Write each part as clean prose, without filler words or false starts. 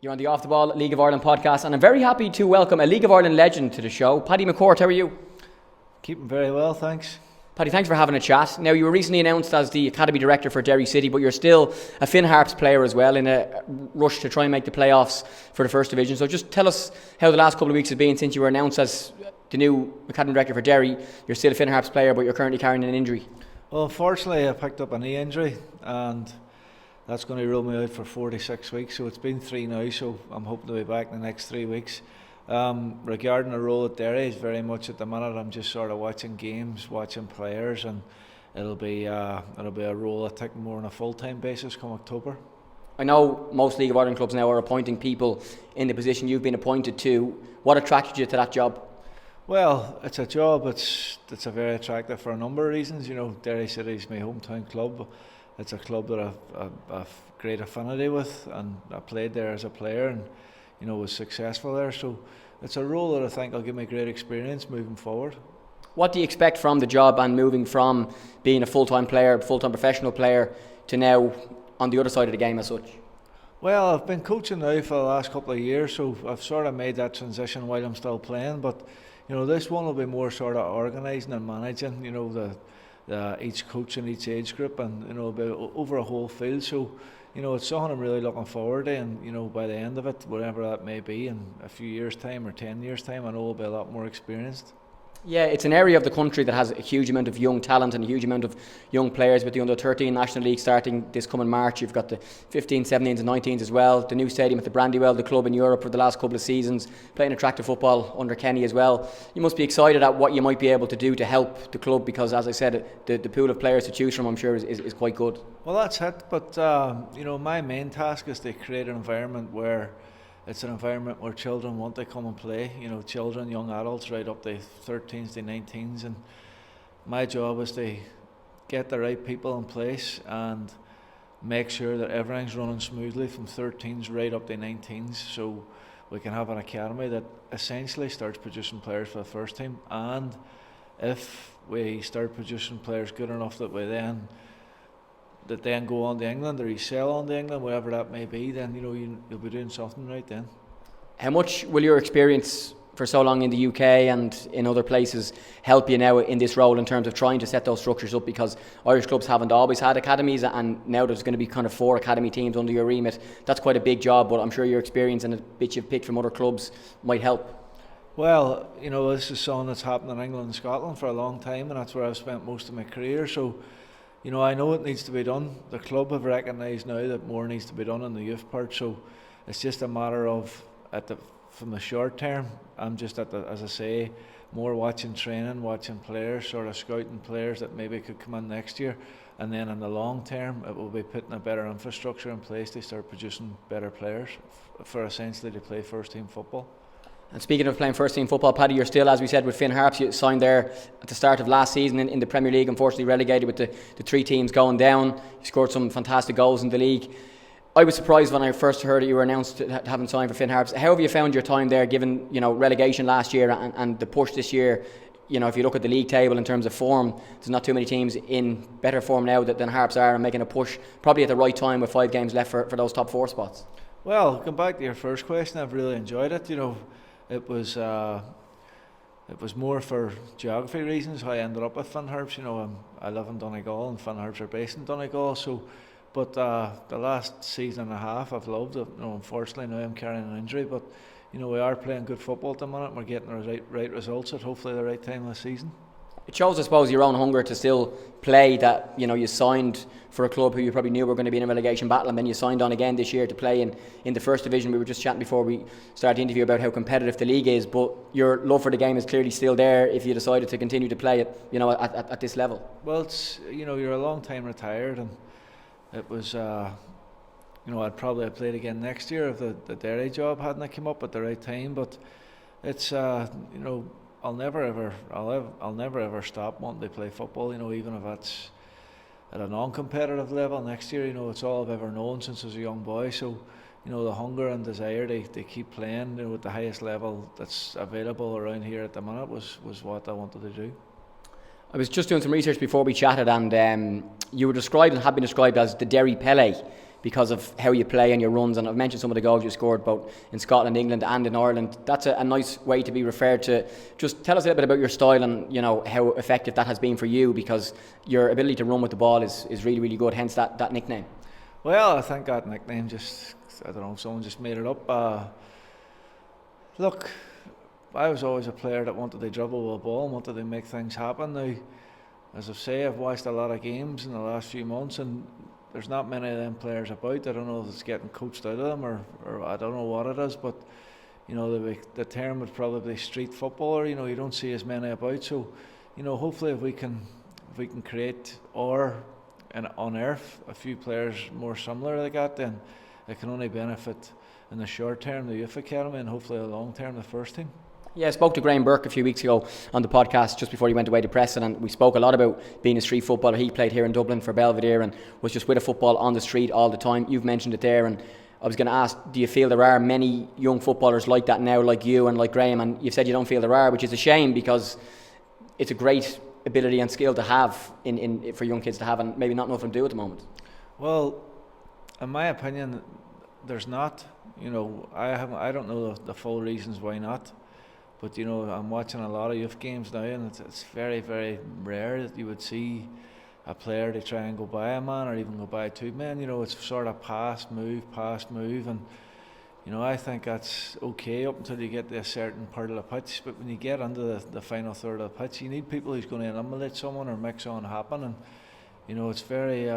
You're on the Off the Ball League of Ireland podcast, and I'm very happy to welcome a League of Ireland legend to the show. Paddy McCourt, how are you? Keeping very well, thanks. Paddy, thanks for having a chat. Now, you were recently announced as the Academy Director for Derry City, but you're still a Harps player as well, in a rush to try and make the playoffs for the First Division. So just tell us how the last couple of weeks have been since you were announced as the new Academy Director for Derry. You're still a Harps player, but you're currently carrying an injury. Well, unfortunately, I picked up a knee injury, and that's going to rule me out for 46 weeks. So it's been 3 now, so I'm hoping to be back in the next 3 weeks. Regarding the role at Derry, is very much at the minute I'm just sort of watching games, watching players, and it'll be a role I take more on a full-time basis come October. I know most League of Ireland clubs now are appointing people in the position you've been appointed to. What attracted you to that job? Well, it's a job that's a very attractive for a number of reasons. You know, Derry City is my hometown club. It's a club that I've great affinity with, and I played there as a player, and was successful there. So it's a role that I think will give me great experience moving forward. What do you expect from the job, and moving from being a full-time player, full-time professional player, to now on the other side of the game as such? Well, I've been coaching now for the last couple of years, so I've sort of made that transition while I'm still playing. But this one will be more sort of organising and managing. Each coach in each age group, and over a whole field. So it's something I'm really looking forward to, and by the end of it, whatever that may be, in a few years' time or 10 years' time, I know I'll be a lot more experienced. Yeah, it's an area of the country that has a huge amount of young talent and a huge amount of young players, with the under-13 National League starting this coming March. You've got the 15s, 17s and 19s as well. The new stadium at the Brandywell, the club in Europe for the last couple of seasons, playing attractive football under Kenny as well. You must be excited at what you might be able to do to help the club, because, as I said, the pool of players to choose from, I'm sure, is quite good. Well, that's it, but my main task is to create an environment where it's an environment where children want to come and play. Children, young adults, right up to 13s to 19s, and my job is to get the right people in place and make sure that everything's running smoothly from 13s right up to 19s, so we can have an academy that essentially starts producing players for the first team. And if we start producing players good enough that we then go on to England or you sell on to England, whatever that may be, then you'll be doing something right then. How much will your experience for so long in the UK and in other places help you now in this role in terms of trying to set those structures up? Because Irish clubs haven't always had academies, and now there's going to be kind of 4 academy teams under your remit. That's quite a big job, but I'm sure your experience and a bit you've picked from other clubs might help. Well, this is something that's happened in England and Scotland for a long time, and that's where I've spent most of my career. So I know it needs to be done. The club have recognised now that more needs to be done in the youth part, so it's just a matter of, from the short term, I'm just as I say, more watching training, watching players, sort of scouting players that maybe could come in next year, and then in the long term it will be putting a better infrastructure in place to start producing better players for essentially to play first team football. And speaking of playing first team football, Paddy, you're still, as we said, with Harps. You signed there at the start of last season in the Premier League, unfortunately relegated with the 3 teams going down. You scored some fantastic goals in the league. I was surprised when I first heard that you were announced to having signed for Harps. How have you found your time there, given relegation last year and the push this year? If you look at the league table in terms of form, there's not too many teams in better form now than Harps are, and making a push probably at the right time with 5 games left for those top 4 spots. Well, come back to your first question. I've really enjoyed it. It was more for geography reasons how I ended up with Harps. I live in Donegal, and Harps are based in Donegal. So, but the last season and a half I've loved it. Unfortunately now I'm carrying an injury, but we are playing good football at the minute. We're getting the right results at hopefully the right time of the season. It shows, I suppose, your own hunger to still play, that you signed for a club who you probably knew were going to be in a relegation battle, and then you signed on again this year to play in the First Division. We were just chatting before we started the interview about how competitive the league is, but your love for the game is clearly still there if you decided to continue to play it at this level. Well, it's you're a long time retired, and it was I'd probably have played again next year if the Derry job hadn't come up at the right time, but it's I'll never ever stop wanting to play football. Even if it's at a non-competitive level next year. It's all I've ever known since I was a young boy. So, the hunger and desire to keep playing, at the highest level that's available around here at the minute was what I wanted to do. I was just doing some research before we chatted, and you were described and have been described as the Derry Pele. because of how you play and your runs. And I've mentioned some of the goals you scored both in Scotland, England and in Ireland. That's a nice way to be referred to. Just tell us a little bit about your style and how effective that has been for you, because your ability to run with the ball is really, really good, hence that nickname. Well, I think that nickname I don't know, someone just made it up. Look, I was always a player that wanted to dribble with a ball and wanted to make things happen. Now, as I say, I've watched a lot of games in the last few months, and there's not many of them players about. I don't know if it's getting coached out of them or I don't know what it is, but the term would probably be street footballer. You don't see as many about. So, hopefully if we can create and unearth a few players more similar like that, then it can only benefit in the short term the youth academy, and hopefully the long term the first team. Yeah, I spoke to Graham Burke a few weeks ago on the podcast just before he went away to Preston, and we spoke a lot about being a street footballer. He played here in Dublin for Belvedere and was just with a football on the street all the time. You've mentioned it there, and I was going to ask, do you feel there are many young footballers like that now, like you and like Graham? And you've said you don't feel there are, which is a shame, because it's a great ability and skill to have for young kids to have, and maybe not know what to do at the moment. Well, in my opinion, there's not. I don't know the full reasons why not. But I'm watching a lot of youth games now, and it's very, very rare that you would see a player to try and go by a man or even go by two men. It's sort of pass, move, and I think that's okay up until you get to a certain part of the pitch. But when you get into the final third of the pitch, you need people who's going to eliminate someone or make something happen. And it's very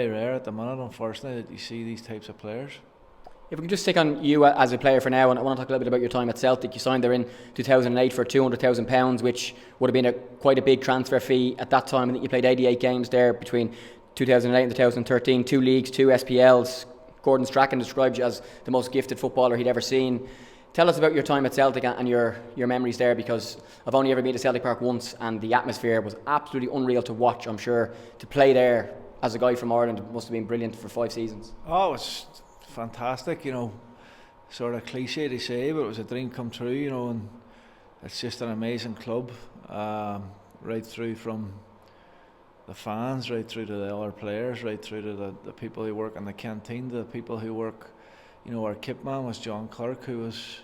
rare at the minute, unfortunately, that you see these types of players. If we can just stick on you as a player for now, and I want to talk a little bit about your time at Celtic. You signed there in 2008 for £200,000, which would have been quite a big transfer fee at that time. I think you played 88 games there between 2008 and 2013, 2 leagues, 2 SPLs. Gordon Strachan described you as the most gifted footballer he'd ever seen. Tell us about your time at Celtic and your memories there, because I've only ever been to Celtic Park once, and the atmosphere was absolutely unreal to watch. I'm sure to play there as a guy from Ireland must have been brilliant for 5 seasons. Oh, it's fantastic, sort of cliche to say, but it was a dream come true, and it's just an amazing club, right through from the fans, right through to the other players, right through to the people who work in the canteen, to the people who work, our kit man was John Clark, who was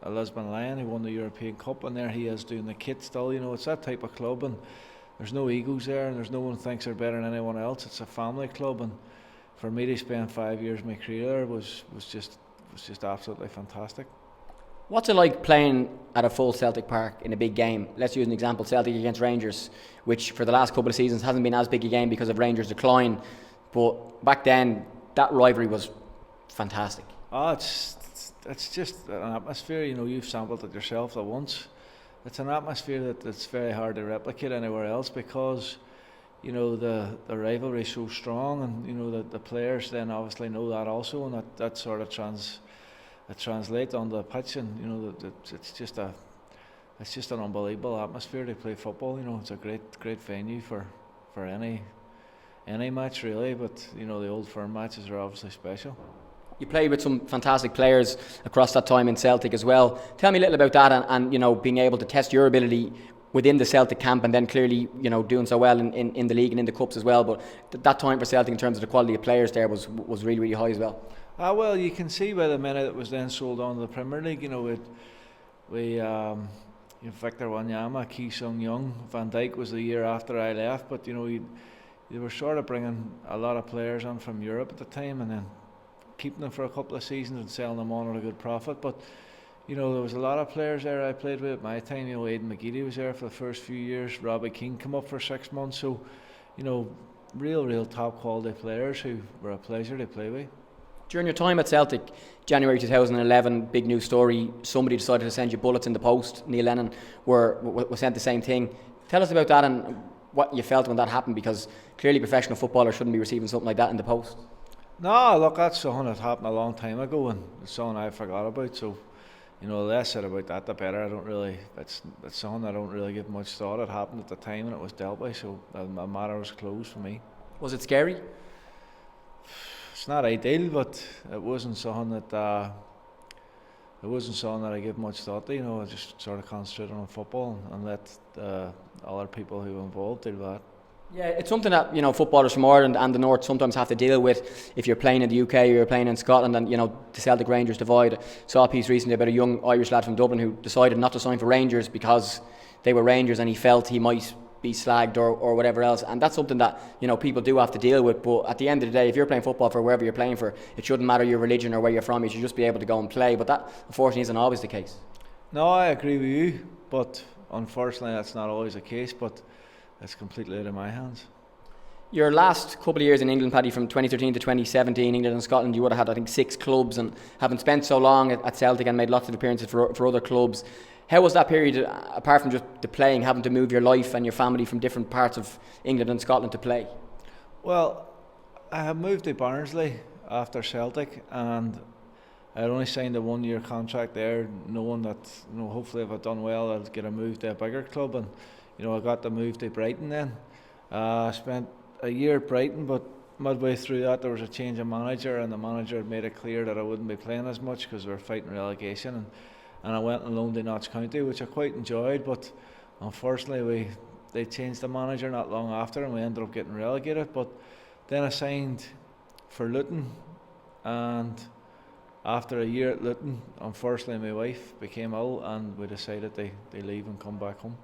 a Lisbon Lion, who won the European Cup, and there he is doing the kit still. It's that type of club, and there's no egos there, and there's no one thinks they're better than anyone else. It's a family club, and for me to spend 5 years of my career there was just absolutely fantastic. What's it like playing at a full Celtic Park in a big game? Let's use an example, Celtic against Rangers, which for the last couple of seasons hasn't been as big a game because of Rangers' decline, but back then that rivalry was fantastic. Oh, it's just an atmosphere, you've sampled it yourself at once. It's an atmosphere that's very hard to replicate anywhere else, because the rivalry is so strong, and the players then obviously know that also, and that sort of translates onto the pitch, and it's just an unbelievable atmosphere to play football. It's a great venue for any match really, but the Old Firm matches are obviously special. You played with some fantastic players across that time in Celtic as well. Tell me a little about that, and being able to test your ability within the Celtic camp, and then clearly doing so well in the league and in the cups as well. But that time for Celtic in terms of the quality of players there was really, really high as well. Well, you can see by the minute that was then sold on to the Premier League. We Victor Wanyama, Ki Sung Young, Van Dijk was the year after I left, but they were sort of bringing a lot of players on from Europe at the time, and then keeping them for a couple of seasons and selling them on at a good profit. But there was a lot of players there I played with at my time. Aidan McGeady was there for the first few years. Robbie Keane came up for 6 months. So, real top quality players who were a pleasure to play with. During your time at Celtic, January 2011, big news story, somebody decided to send you bullets in the post. Neil Lennon was sent the same thing. Tell us about that and what you felt when that happened, because clearly professional footballers shouldn't be receiving something like that in the post. No, look, that's something that happened a long time ago, and it's something I forgot about. So, the less said about that, the better. It's something I don't really give much thought. It happened at the time and it was dealt with, so the matter was closed for me. Was it scary? It's not ideal, but it wasn't something that I give much thought to. I just sort of concentrated on football and let other people who were involved deal with that. Yeah, it's something that footballers from Ireland and the North sometimes have to deal with if you're playing in the UK or you're playing in Scotland, and the Celtic Rangers divide. Saw a piece recently about a young Irish lad from Dublin who decided not to sign for Rangers because they were Rangers and he felt he might be slagged or whatever else, and that's something that people do have to deal with. But at the end of the day, if you're playing football for wherever you're playing for, it shouldn't matter your religion or where you're from. You should just be able to go and play, but that unfortunately isn't always the case. No, I agree with you, but unfortunately that's not always the case, but it's completely out of my hands. Your last couple of years in England, Paddy, from 2013 to 2017, England and Scotland, you would have had, I think, 6 clubs, and having spent so long at Celtic and made lots of appearances for other clubs, how was that period, apart from just the playing, having to move your life and your family from different parts of England and Scotland to play? Well, I had moved to Barnsley after Celtic, and I had only signed a 1-year contract there, knowing that hopefully if I'd done well, I'd get a move to a bigger club, and I got the move to Brighton then. I spent a year at Brighton, but midway through that there was a change of manager, and the manager had made it clear that I wouldn't be playing as much because we were fighting relegation, and I went and loaned to Notts County, which I quite enjoyed, but unfortunately they changed the manager not long after and we ended up getting relegated. But then I signed for Luton, and after a year at Luton, unfortunately my wife became ill and we decided they leave and come back home.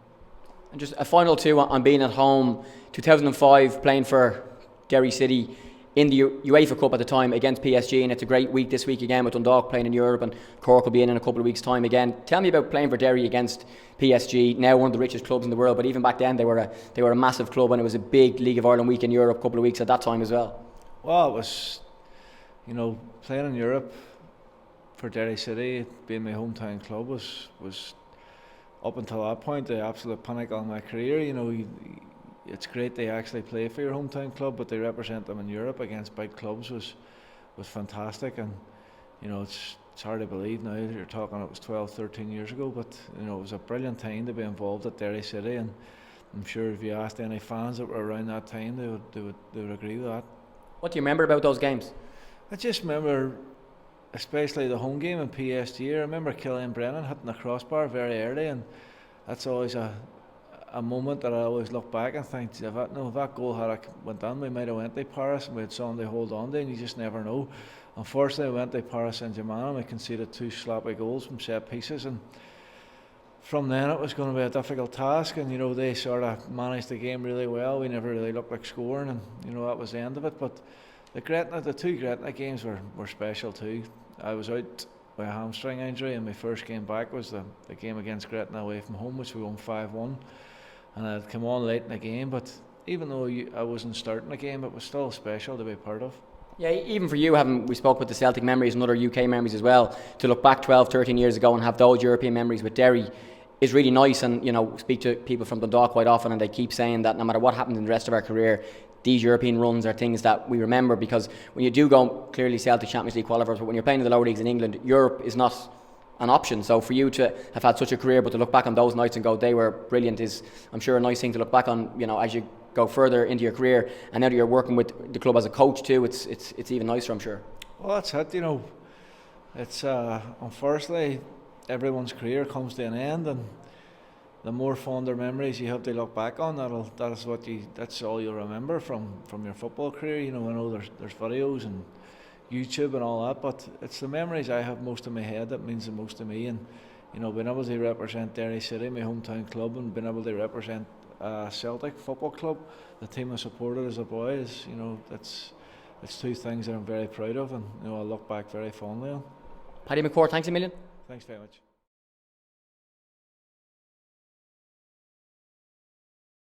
And just a final two on being at home. 2005, playing for Derry City in the UEFA Cup at the time against PSG, and it's a great week this week again with Dundalk playing in Europe, and Cork will be in a couple of weeks' time again. Tell me about playing for Derry against PSG, now one of the richest clubs in the world, but even back then they were a massive club, and it was a big League of Ireland week in Europe, a couple of weeks at that time as well. Well, it was, playing in Europe for Derry City, being my hometown club, was up until that point the absolute pinnacle of my career. It's great they actually play for your hometown club, but they represent them in Europe against big clubs was fantastic. And it's hard to believe now that you're talking it was 12, 13 years ago, but it was a brilliant time to be involved at Derry City, and I'm sure if you asked any fans that were around that time, they would agree with that. What do you remember about those games? I just remember especially the home game in PSG. I remember Killian Brennan hitting the crossbar very early, and that's always a moment that I always look back and think, if that goal had went in, we might have went to Paris and we had something to hold on to, and you just never know. Unfortunately, we went to Paris Saint-Germain and we conceded 2 sloppy goals from set pieces, and from then it was going to be a difficult task, and they sort of managed the game really well. We never really looked like scoring, and that was the end of it. But the 2 Gretna games were special too. I was out with a hamstring injury, and my first game back was the game against Gretna away from home, which we won 5-1, and I'd come on late in the game, but even though I wasn't starting the game, it was still special to be part of. Yeah, even for you, we spoke with the Celtic memories and other UK memories as well, to look back 12, 13 years ago and have those European memories with Derry is really nice. And speak to people from Dundalk quite often, and they keep saying that no matter what happens in the rest of our career, these European runs are things that we remember, because when you do go, clearly Celtic Champions League qualifiers, but when you're playing in the lower leagues in England, Europe is not an option. So for you to have had such a career, but to look back on those nights and go, they were brilliant, is, I'm sure, a nice thing to look back on, as you go further into your career. And now that you're working with the club as a coach too, it's even nicer, I'm sure. Well, that's it. It's unfortunately everyone's career comes to an end, and the more fonder memories you have to look back on, that's all you'll remember from your football career. I know there's videos and YouTube and all that, but it's the memories I have most in my head that means the most to me. And being able to represent Derry City, my hometown club, and being able to represent Celtic Football Club, the team I supported as a boy, is it's 2 things that I'm very proud of, and I look back very fondly on. Paddy McCourt, thanks a million. Thanks very much.